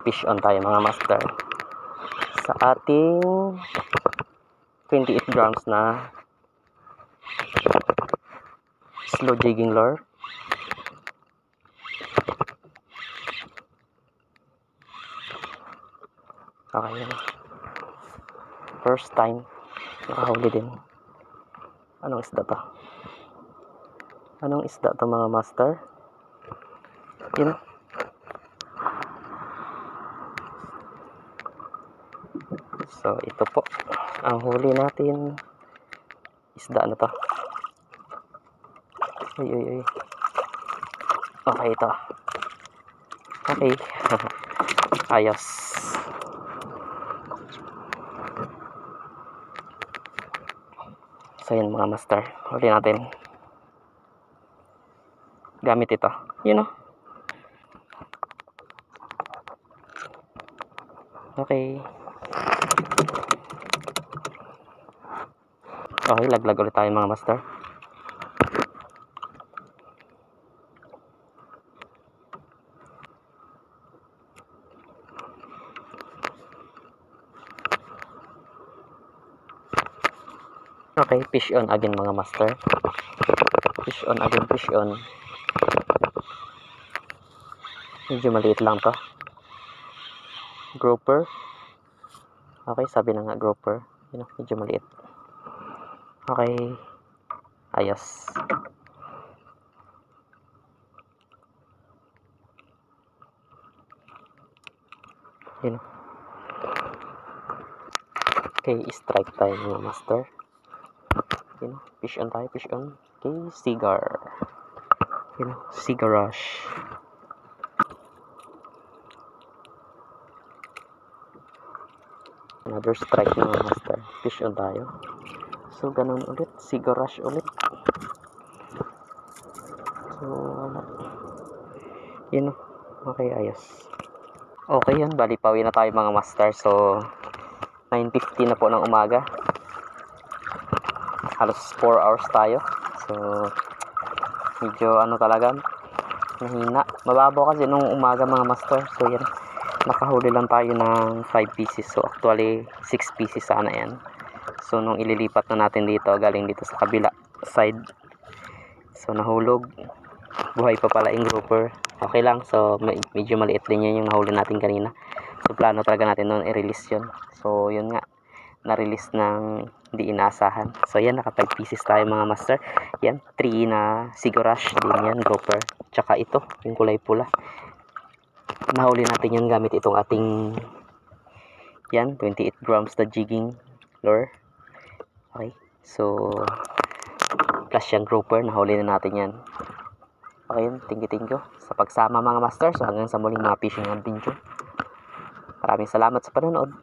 fish on tayo mga master sa ating 28 grams na slow jigging lure. Okay, first time nakahuli din. Anong isda to? Anong isda to mga master? Yun. So ito po ang huli natin. Isda na to. Uy. Okay ito. Okay. Ayos. So yun mga master, huli natin gamit ito, yun o. Okay, laglag ulit tayo mga master. Okay, fish on again mga master. Fish on again, fish on. Medyo maliit lang to. Grouper. Okay, sabi na nga grouper. Yun, medyo maliit. Okay. Ayos. Yun. Okay, strike tayo mga master. Yun, fish on tayo, fish on. Okay, cigar. Yun, cigar rush. Another strike na mga master. Fish on tayo. So, ganun ulit. Cigar rush ulit. So, wala. Yun, okay, ayos. Okay yan, bali pawi na tayo mga master. So, 9:50 na po ng umaga. Halos 4 hours tayo. So, medyo ano talaga, mahina. Mababaw kasi nung umaga mga master. So, yan. Nakahuli lang tayo ng 5 pieces. So, actually, 6 pieces sana yan. So, nung ililipat na natin dito, galing dito sa kabila side. So, nahulog. Buhay pa pala yung grouper. Okay lang. So, medyo maliit din yan yung nahuli natin kanina. So, plano talaga natin noon i-release yun. So, yun nga. Na-release ng hindi inaasahan. So, yan. Naka 5 pieces tayo mga master. Yan. 3 na cigar rush din yan. Grouper. Tsaka ito. Yung kulay pula. Nahuli natin yan gamit itong ating yan. 28 grams na jigging lure. Okay. So, plus yung grouper. Nahuli na natin yan. Okay yun. Thank you sa pagsama mga master. So, hanggang sa muling mga fishing and video. Maraming salamat sa panonood.